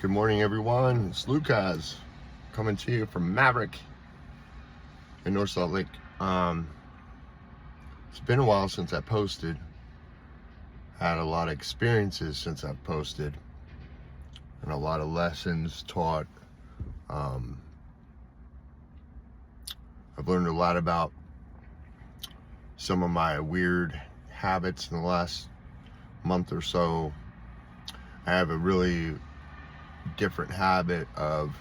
Good morning, everyone. It's Lucas coming to you from Maverick in North Salt Lake. It's been a while since I posted. Had a lot of experiences since I've posted, and a lot of lessons taught. I've learned a lot about some of my weird habits in the last month or so. I have a really different habit of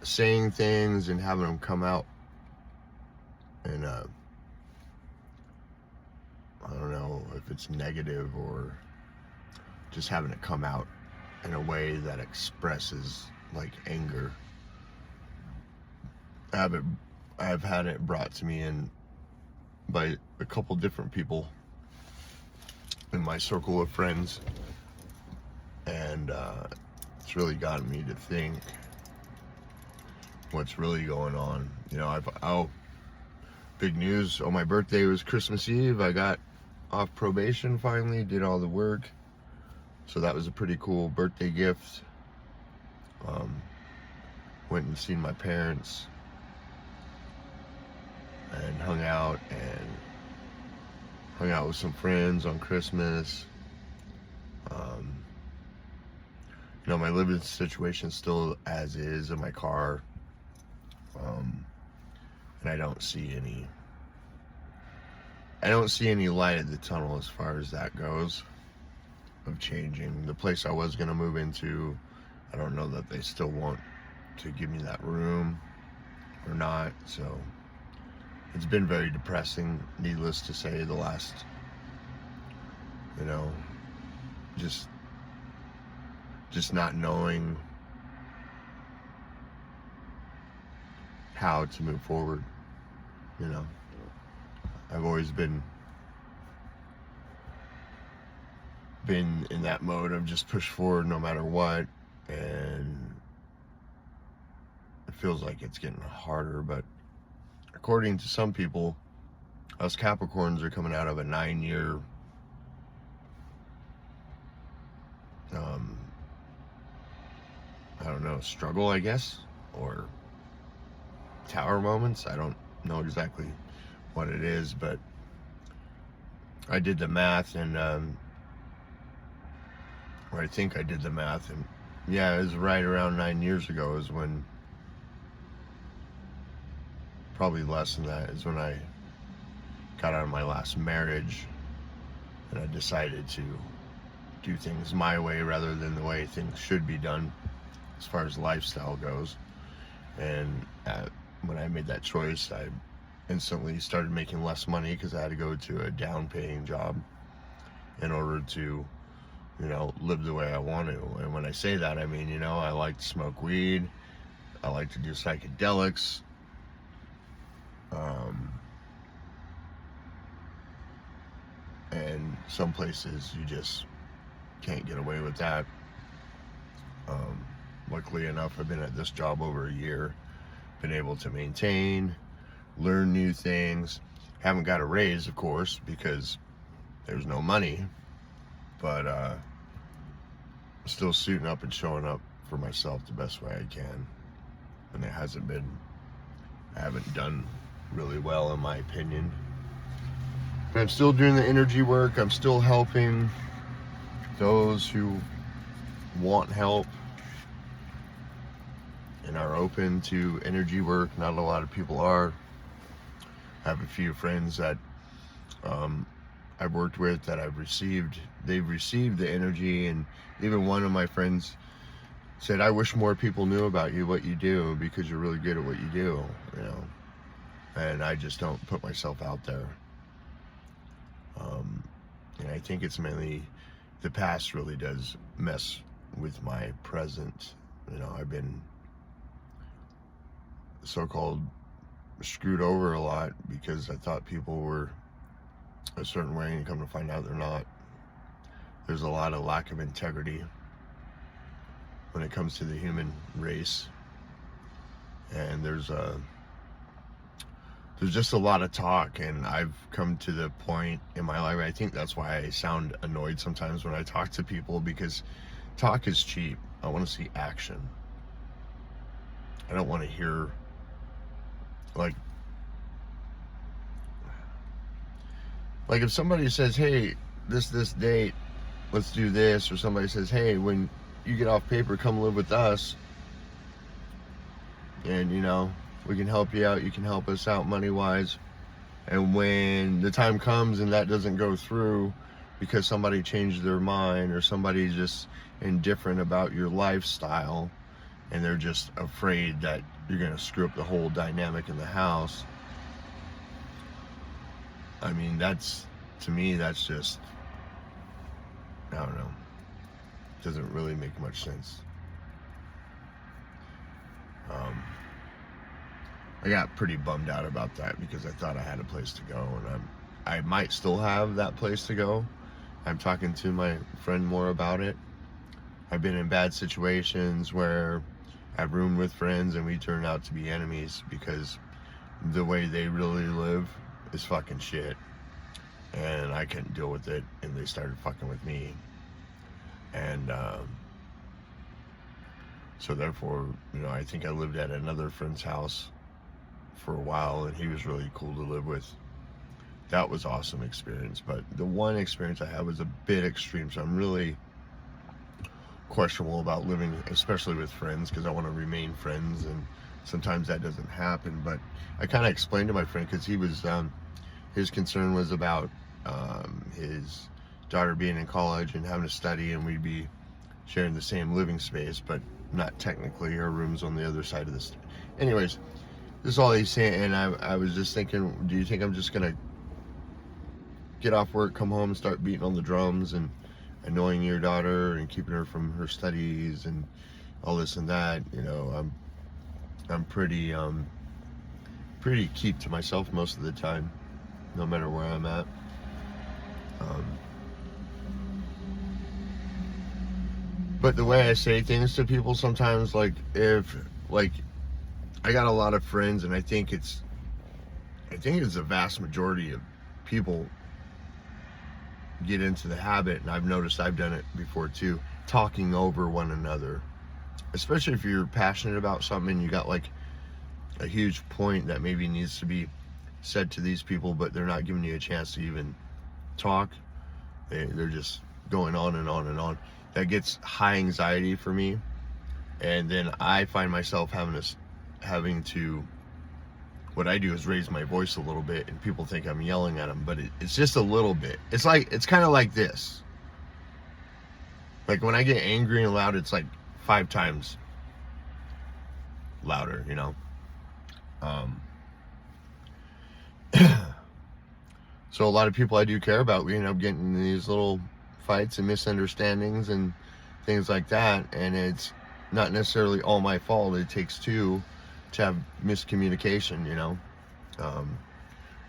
saying things and having them come out and I don't know if it's negative or just having it come out in a way that expresses like anger. I've had it brought to me in by a couple different people in my circle of friends, and it's really gotten me to think what's really going on. You know, big news. On my birthday was Christmas Eve. I got off probation finally, did all the work. So that was a pretty cool birthday gift. Went and seen my parents and hung out with some friends on Christmas. You know, my living situation still as is in my car. And I don't see any light at the tunnel as far as that goes, of changing. The place I was going to move into, I don't know that they still want to give me that room or not. So it's been very depressing, needless to say, the last, you know, just not knowing how to move forward. You know, I've always been in that mode of just push forward no matter what, and it feels like it's getting harder. But according to some people, us Capricorns are coming out of a 9-year I don't know, struggle, I guess, or tower moments. I don't know exactly what it is, but I did the math, and or I think I did the math, and yeah, it was right around 9 years ago is when, probably less than that, is when I got out of my last marriage, and I decided to do things my way rather than the way things should be done as far as lifestyle goes. And when I made that choice, I instantly started making less money because I had to go to a down paying job in order to, you know, live the way I want to. And when I say that, I mean, you know, I like to smoke weed, I like to do psychedelics, and some places you just can't get away with that. Luckily enough, I've been at this job over a year, been able to maintain, learn new things. Haven't got a raise, of course, because there's no money, but still suiting up and showing up for myself the best way I can. And I haven't done really well, in my opinion. But I'm still doing the energy work. I'm still helping those who want help and are open to energy work. Not a lot of people are. I have a few friends that I've worked with that they've received the energy, and even one of my friends said, I wish more people knew about you, what you do, because you're really good at what you do, you know. And I just don't put myself out there. And I think it's mainly the past really does mess with my present. You know, I've been so-called screwed over a lot because I thought people were a certain way, and come to find out they're not. There's a lot of lack of integrity when it comes to the human race, and there's a there's just a lot of talk, and I've come to the point in my life, I think that's why I sound annoyed sometimes when I talk to people, because talk is cheap. I want to see action. I don't want to hear, like if somebody says, hey, this date, let's do this, or somebody says, hey, when you get off paper, come live with us, and we can help you out, you can help us out money wise. And when the time comes and that doesn't go through because somebody changed their mind, or somebody's just indifferent about your lifestyle, and they're just afraid that you're going to screw up the whole dynamic in the house, I mean, to me, that's just, I don't know, doesn't really make much sense. I got pretty bummed out about that because I thought I had a place to go, and I might still have that place to go. I'm talking to my friend more about it. I've been in bad situations where I've roomed with friends and we turned out to be enemies because the way they really live is fucking shit, and I couldn't deal with it, and they started fucking with me. And so therefore, I think I lived at another friend's house for a while, and he was really cool to live with. That was awesome experience, but the one experience I had was a bit extreme, so I'm really questionable about living, especially with friends, because I want to remain friends, and sometimes that doesn't happen. But I kind of explained to my friend, because he was his concern was about his daughter being in college and having to study, and we'd be sharing the same living space, but not technically. Her room's on the other side of this. Anyways, this is all he's saying, and I was just thinking, do you think I'm just gonna get off work, come home, and start beating on the drums and annoying your daughter and keeping her from her studies and all this and that? I'm pretty keep to myself most of the time, no matter where I'm at. But the way I say things to people sometimes, if I got a lot of friends, and I think it's a vast majority of people get into the habit, and I've noticed I've done it before too, talking over one another, especially if you're passionate about something and you got a huge point that maybe needs to be said to these people, but they're not giving you a chance to even talk. They're just going on and on and on. That gets high anxiety for me, and then I find myself having to, what I do is raise my voice a little bit, and people think I'm yelling at them, but it's just a little bit. It's kind of like this. Like when I get angry and loud, it's like 5 times louder, So a lot of people I do care about, we end up getting in these little fights and misunderstandings and things like that, and it's not necessarily all my fault. It takes two to have miscommunication,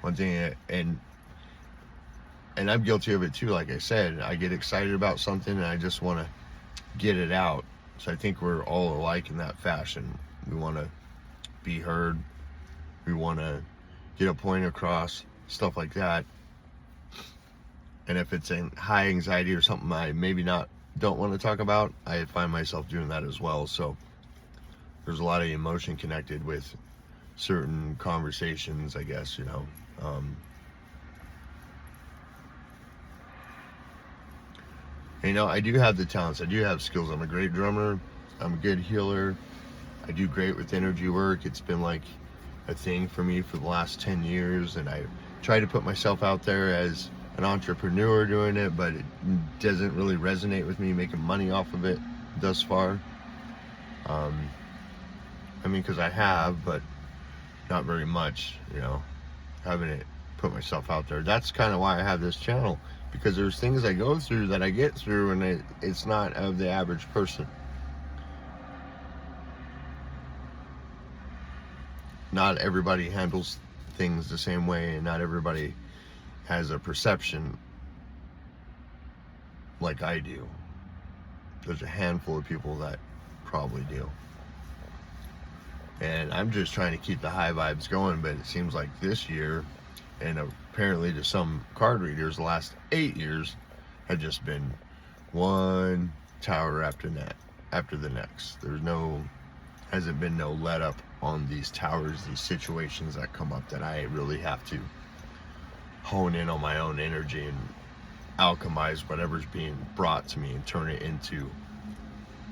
one thing, and I'm guilty of it too. Like I said, I get excited about something and I just want to get it out. So I think we're all alike in that fashion. We want to be heard, we want to get a point across, stuff like that. And if it's in high anxiety or something I maybe don't want to talk about, I find myself doing that as well. So there's a lot of emotion connected with certain conversations, I guess, I do have the talents, I do have skills. I'm a great drummer, I'm a good healer, I do great with energy work. It's been like a thing for me for the last 10 years, and I try to put myself out there as an entrepreneur doing it, but it doesn't really resonate with me making money off of it thus far. Because I have, but not very much, having it put myself out there. That's kind of why I have this channel, because there's things I go through that I get through, and it's not of the average person. Not everybody handles things the same way, and not everybody has a perception like I do. There's a handful of people that probably do. And I'm just trying to keep the high vibes going, but it seems like this year, and apparently to some card readers, the last 8 years have just been one tower after the next. Hasn't been no let up on these towers, these situations that come up that I really have to hone in on my own energy and alchemize whatever's being brought to me and turn it into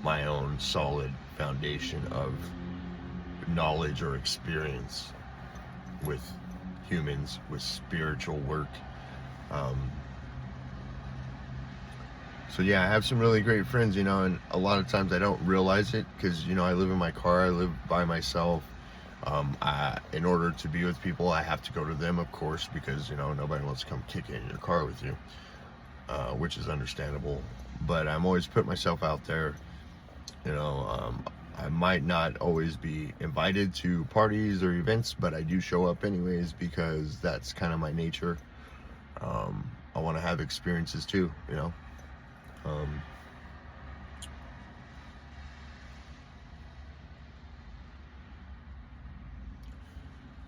my own solid foundation of knowledge or experience with humans, with spiritual work. So yeah, I have some really great friends, and a lot of times I don't realize it because, I live in my car, I live by myself. In order to be with people, I have to go to them, of course, because, nobody wants to come kick it in your car with you, which is understandable. But I'm always putting myself out there. I might not always be invited to parties or events, but I do show up anyways because that's kind of my nature. I want to have experiences too,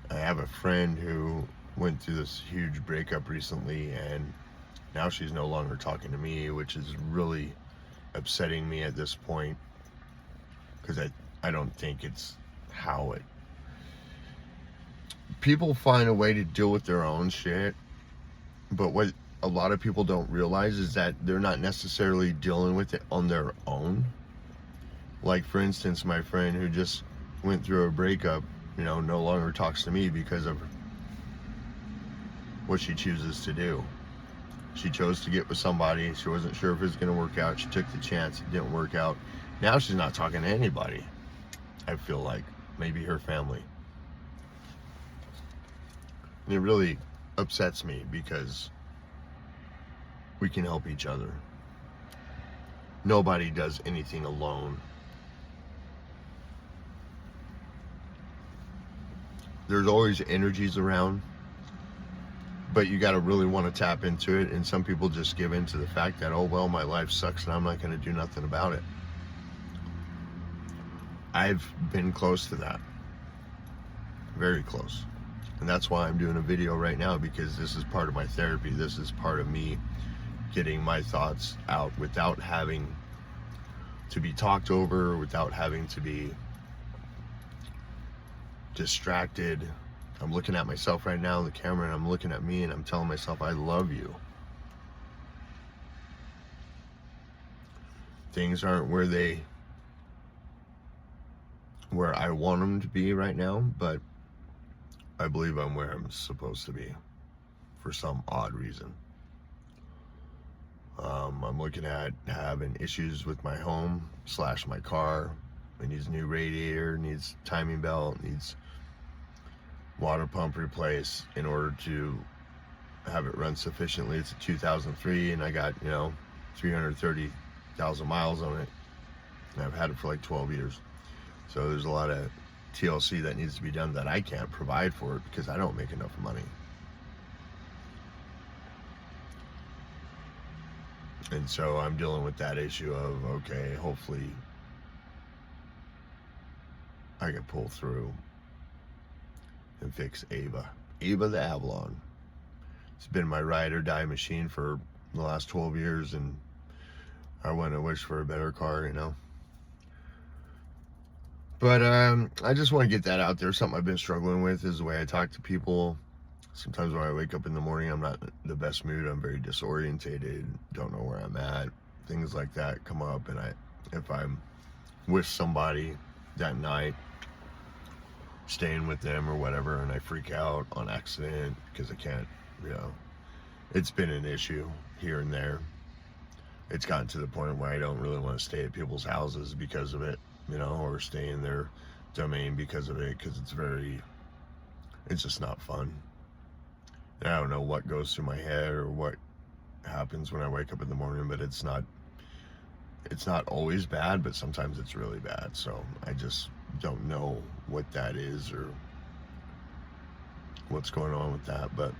I have a friend who went through this huge breakup recently, and now she's no longer talking to me, which is really upsetting me at this point, because I don't think it's how it... People find a way to deal with their own shit, but what a lot of people don't realize is that they're not necessarily dealing with it on their own. Like, for instance, my friend who just went through a breakup, no longer talks to me because of what she chooses to do. She chose to get with somebody. She wasn't sure if it was going to work out. She took the chance. It didn't work out. Now she's not talking to anybody. I feel like maybe her family. And it really upsets me because we can help each other. Nobody does anything alone. There's always energies around, but you got to really want to tap into it. And some people just give in to the fact that, oh, well, my life sucks and I'm not going to do nothing about it. I've been close to that. Very close. And that's why I'm doing a video right now, because this is part of my therapy. This is part of me getting my thoughts out without having to be talked over, without having to be distracted. I'm looking at myself right now in the camera, and I'm looking at me, and I'm telling myself, I love you. Things aren't where I want them to be right now, but I believe I'm where I'm supposed to be for some odd reason. I'm looking at having issues with my home / my car. It needs a new radiator, needs timing belt, needs water pump replaced in order to have it run sufficiently. It's a 2003 and I got 330,000 miles on it, and I've had it for like 12 years. So there's a lot of TLC that needs to be done that I can't provide for it because I don't make enough money. And so I'm dealing with that issue of, okay, hopefully I can pull through and fix Ava the Avalon. It's been my ride or die machine for the last 12 years, and I wouldn't wish for a better car, But I just want to get that out there. Something I've been struggling with is the way I talk to people. Sometimes when I wake up in the morning, I'm not in the best mood. I'm very disorientated, don't know where I'm at. Things like that come up, and if I'm with somebody that night, staying with them or whatever, and I freak out on accident because I can't, it's been an issue here and there. It's gotten to the point where I don't really want to stay at people's houses because of it, or stay in their domain because of it, because it's just not fun. And I don't know what goes through my head or what happens when I wake up in the morning, but it's not always bad, but sometimes it's really bad. So I just don't know what that is or what's going on with that. But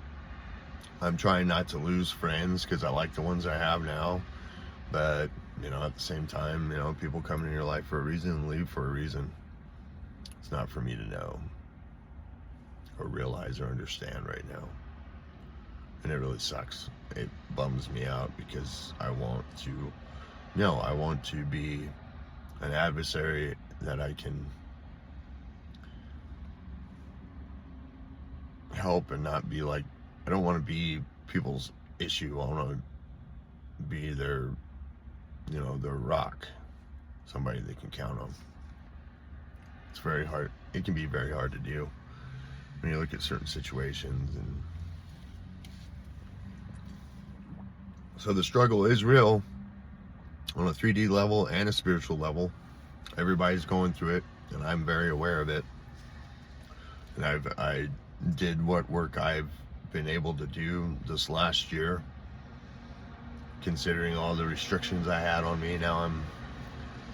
I'm trying not to lose friends because I like the ones I have now. But, at the same time, people come into your life for a reason and leave for a reason. It's not for me to know or realize or understand right now. And it really sucks. It bums me out because I want to be an adversary that I can help and not be like, I don't want to be people's issue. I want to be their rock, somebody they can count on. It's very hard. It can be very hard to do when you look at certain situations. And so the struggle is real on a 3D level and a spiritual level. Everybody's going through it, and I'm very aware of it. And I did what work I've been able to do this last year, considering all the restrictions I had on me. Now I'm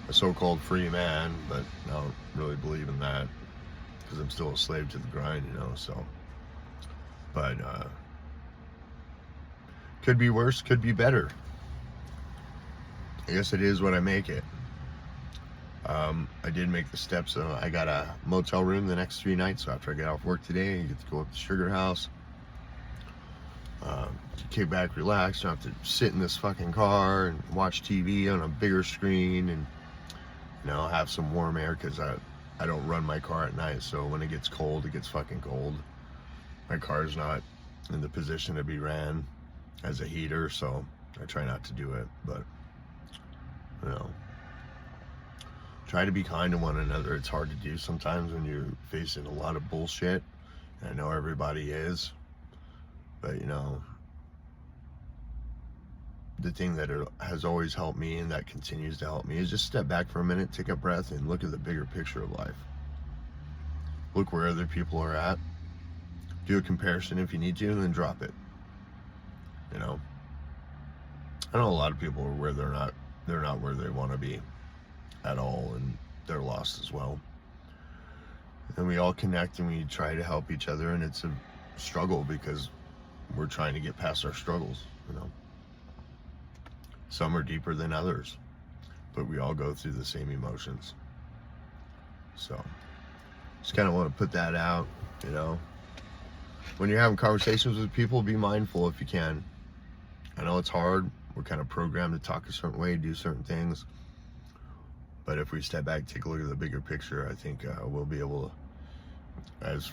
a so-called free man, but I don't really believe in that because I'm still a slave to the grind, so. But could be worse, could be better. I guess it is what I make it. I did make the steps. I got a motel room the next 3 nights, so after I get off work today, I get to go up to Sugar House, kick back, relax. Don't have to sit in this fucking car and watch TV on a bigger screen, and have some warm air, because I don't run my car at night, so when it gets cold, it gets fucking cold. My car's not in the position to be ran as a heater, so I try not to do it. But try to be kind to one another. It's hard to do sometimes when you're facing a lot of bullshit, and I know everybody is, but the thing that has always helped me, and that continues to help me, is just step back for a minute, take a breath, and look at the bigger picture of life. Look where other people are at, do a comparison if you need to, and then drop it. I know a lot of people are where they're not where they want to be at all, and they're lost as well. And we all connect, and we try to help each other, and it's a struggle because we're trying to get past our struggles. Some are deeper than others, but we all go through the same emotions. So just kind of want to put that out. When you're having conversations with people, be mindful if you can. I know it's hard. We're kind of programmed to talk a certain way, do certain things. But if we step back, take a look at the bigger picture, I think we'll be able to, as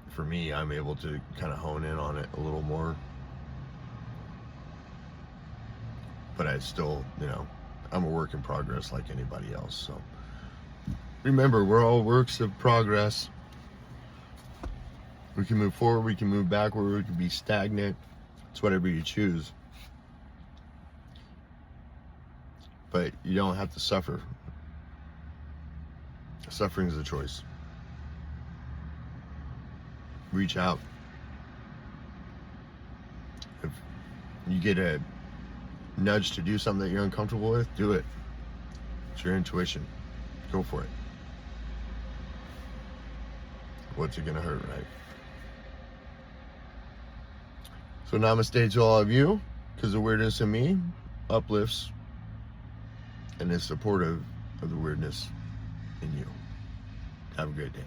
for me, I'm able to kind of hone in on it a little more. But I still, I'm a work in progress like anybody else. So remember, we're all works of progress. We can move forward, we can move backward, we can be stagnant. It's whatever you choose. But you don't have to suffer. Suffering is a choice. Reach out. If you get a nudge to do something that you're uncomfortable with, do it. It's your intuition. Go for it. What's it gonna hurt, right? So namaste to all of you, because the weirdness in me uplifts and is supportive of the weirdness in you. Have a great day.